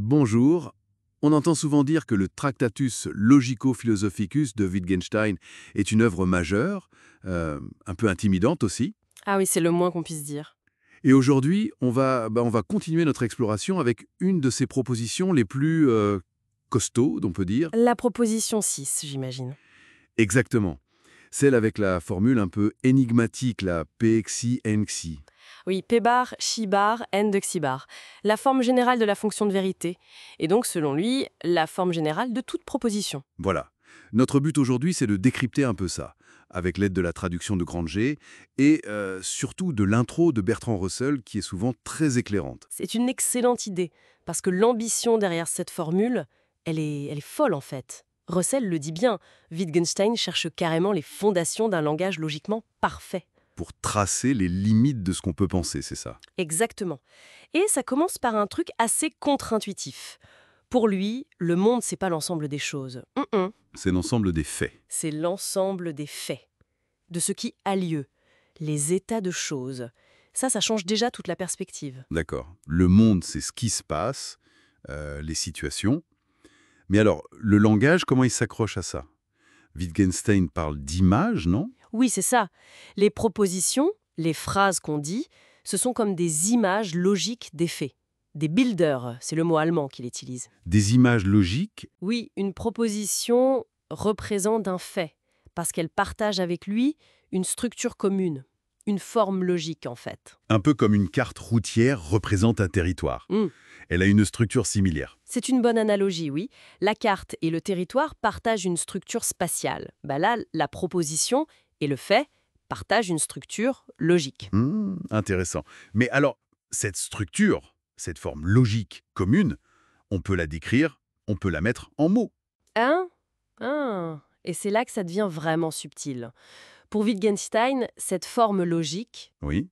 Bonjour. On entend souvent dire que le Tractatus Logico-Philosophicus de Wittgenstein est une œuvre majeure, un peu intimidante aussi. Ah oui, c'est le moins qu'on puisse dire. Et aujourd'hui, on va continuer notre exploration avec une de ses propositions les plus costaudes, on peut dire. La proposition 6, j'imagine. Exactement. Celle avec la formule un peu énigmatique, la PXI NXI. Oui, P bar, chi bar, n de xi bar. La forme générale de la fonction de vérité. Et donc, selon lui, la forme générale de toute proposition. Voilà. Notre but aujourd'hui, c'est de décrypter un peu ça, avec l'aide de la traduction de Granger et surtout de l'intro de Bertrand Russell, qui est souvent très éclairante. C'est une excellente idée, parce que l'ambition derrière cette formule, elle est folle en fait. Russell le dit bien, Wittgenstein cherche carrément les fondations d'un langage logiquement parfait. Pour tracer les limites de ce qu'on peut penser, c'est ça. Exactement. Et ça commence par un truc assez contre-intuitif. Pour lui, le monde, c'est pas l'ensemble des choses. C'est l'ensemble des faits. C'est l'ensemble des faits, de ce qui a lieu, les états de choses. Ça change déjà toute la perspective. D'accord. Le monde, c'est ce qui se passe, les situations. Mais alors, le langage, comment il s'accroche à ça? Wittgenstein parle d'image, non? Oui, c'est ça. Les propositions, les phrases qu'on dit, ce sont comme des images logiques des faits. Des Bilder, c'est le mot allemand qu'il utilise. Des images logiques. Oui, une proposition représente un fait, parce qu'elle partage avec lui une structure commune, une forme logique en fait. Un peu comme une carte routière représente un territoire. Hmm. Elle a une structure similaire. C'est une bonne analogie, oui. La carte et le territoire partagent une structure spatiale. Là, la proposition et le fait partagent une structure logique. Intéressant. Mais alors, cette structure, cette forme logique commune, on peut la décrire, on peut la mettre en mots. Hein? Et c'est là que ça devient vraiment subtil. Pour Wittgenstein, cette forme logique, Oui.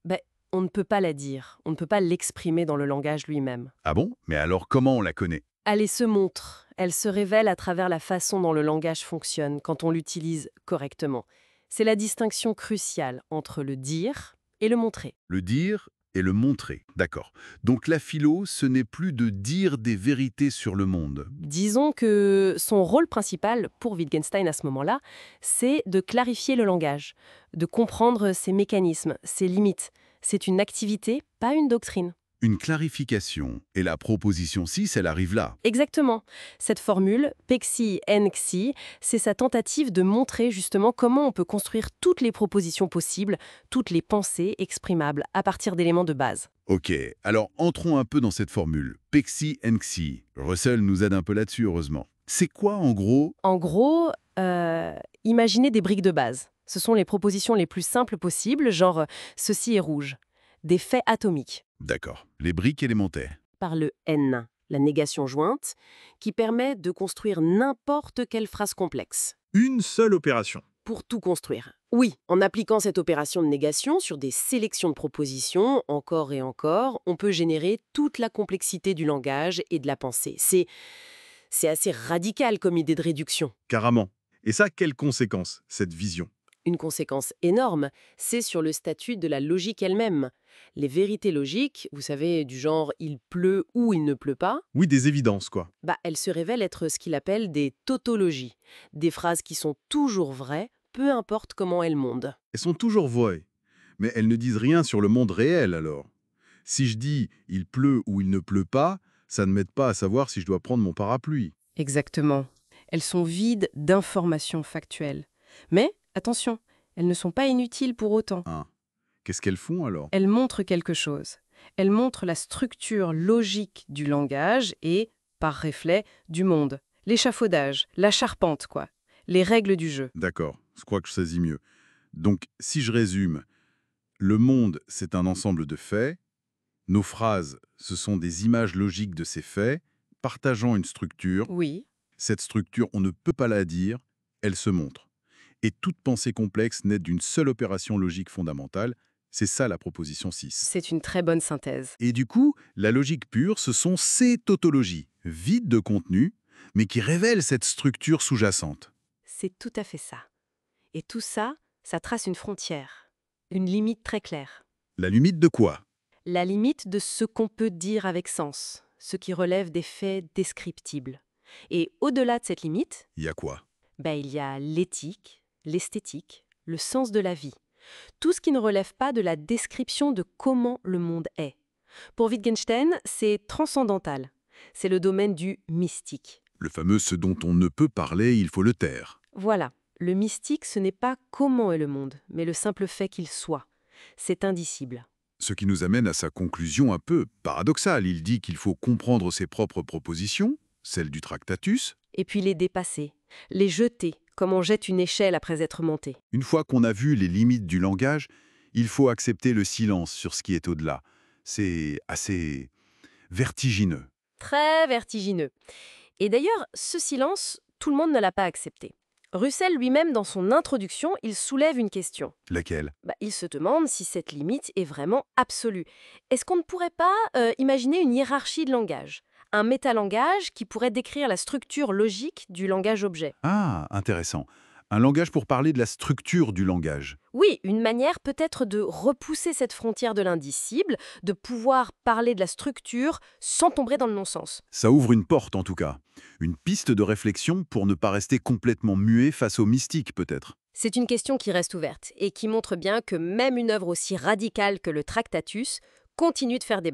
on ne peut pas la dire, on ne peut pas l'exprimer dans le langage lui-même. Ah bon? Mais alors comment on la connaît? Elle se montre, elle se révèle à travers la façon dont le langage fonctionne quand on l'utilise correctement. C'est la distinction cruciale entre le dire et le montrer. Le dire et le montrer. D'accord. Donc la philo, ce n'est plus de dire des vérités sur le monde. Disons que son rôle principal pour Wittgenstein à ce moment-là, c'est de clarifier le langage, de comprendre ses mécanismes, ses limites. C'est une activité, pas une doctrine. Une clarification. Et la proposition 6, elle arrive là. Exactement. Cette formule, pexi nxi, c'est sa tentative de montrer justement comment on peut construire toutes les propositions possibles, toutes les pensées exprimables à partir d'éléments de base. Ok, alors entrons un peu dans cette formule. Pexi nxi. Russell nous aide un peu là-dessus, heureusement. C'est quoi, en gros? En gros, imaginez des briques de base. Ce sont les propositions les plus simples possibles, genre ceci est rouge. Des faits atomiques. D'accord. Les briques élémentaires. Par le N, la négation jointe, qui permet de construire n'importe quelle phrase complexe. Une seule opération. Pour tout construire. Oui, en appliquant cette opération de négation sur des sélections de propositions, encore et encore, on peut générer toute la complexité du langage et de la pensée. C'est assez radical comme idée de réduction. Carrément. Et ça, quelles conséquences, cette vision? Une conséquence énorme, c'est sur le statut de la logique elle-même. Les vérités logiques, vous savez, du genre il pleut ou il ne pleut pas, Oui, des évidences, quoi. elles se révèlent être ce qu'il appelle des tautologies, des phrases qui sont toujours vraies, peu importe comment elles mondent. Elles sont toujours vraies. Mais elles ne disent rien sur le monde réel, alors. Si je dis « il pleut » ou « il ne pleut pas », ça ne m'aide pas à savoir si je dois prendre mon parapluie. Exactement. Elles sont vides d'informations factuelles. Mais, attention, elles ne sont pas inutiles pour autant. Hein. Qu'est-ce qu'elles font, alors? Elles montrent quelque chose. Elles montrent la structure logique du langage et, par reflet, du monde. L'échafaudage, la charpente, quoi. Les règles du jeu. D'accord, je crois que je saisis mieux. Donc, si je résume, le monde, c'est un ensemble de faits. Nos phrases, ce sont des images logiques de ces faits, partageant une structure. Oui, Cette structure, on ne peut pas la dire, elle se montre. Et toute pensée complexe naît d'une seule opération logique fondamentale, c'est ça la proposition 6. c'est une très bonne synthèse. Et du coup, la logique pure, ce sont ces tautologies, vides de contenu, mais qui révèlent cette structure sous-jacente. C'est tout à fait ça. Et tout ça, ça trace une frontière, une limite très claire. La limite de quoi? La limite de ce qu'on peut dire avec sens, ce qui relève des faits descriptibles. Et au-delà de cette limite, Il y a quoi? il y a l'éthique, l'esthétique, le sens de la vie. Tout ce qui ne relève pas de la description de comment le monde est. Pour Wittgenstein, c'est transcendantal. C'est le domaine du mystique. Le fameux « ce dont on ne peut parler, il faut le taire ». Voilà, le mystique, ce n'est pas comment est le monde, mais le simple fait qu'il soit. C'est indicible. Ce qui nous amène à sa conclusion un peu paradoxale. Il dit qu'il faut comprendre ses propres propositions, celles du Tractatus. Et puis les dépasser, les jeter, comme on jette une échelle après être monté. Une fois qu'on a vu les limites du langage, il faut accepter le silence sur ce qui est au-delà. C'est assez vertigineux. Très vertigineux. Et d'ailleurs, ce silence, tout le monde ne l'a pas accepté. Russell lui-même, dans son introduction, il soulève une question. Laquelle? Il se demande si cette limite est vraiment absolue. Est-ce qu'on ne pourrait pas imaginer une hiérarchie de langage? Un métalangage qui pourrait décrire la structure logique du langage-objet. Ah, intéressant. Un langage pour parler de la structure du langage. Oui, une manière peut-être de repousser cette frontière de l'indicible, de pouvoir parler de la structure sans tomber dans le non-sens. Ça ouvre une porte en tout cas. Une piste de réflexion pour ne pas rester complètement muet face au mystique peut-être. C'est une question qui reste ouverte et qui montre bien que même une œuvre aussi radicale que le Tractatus continue de faire débat.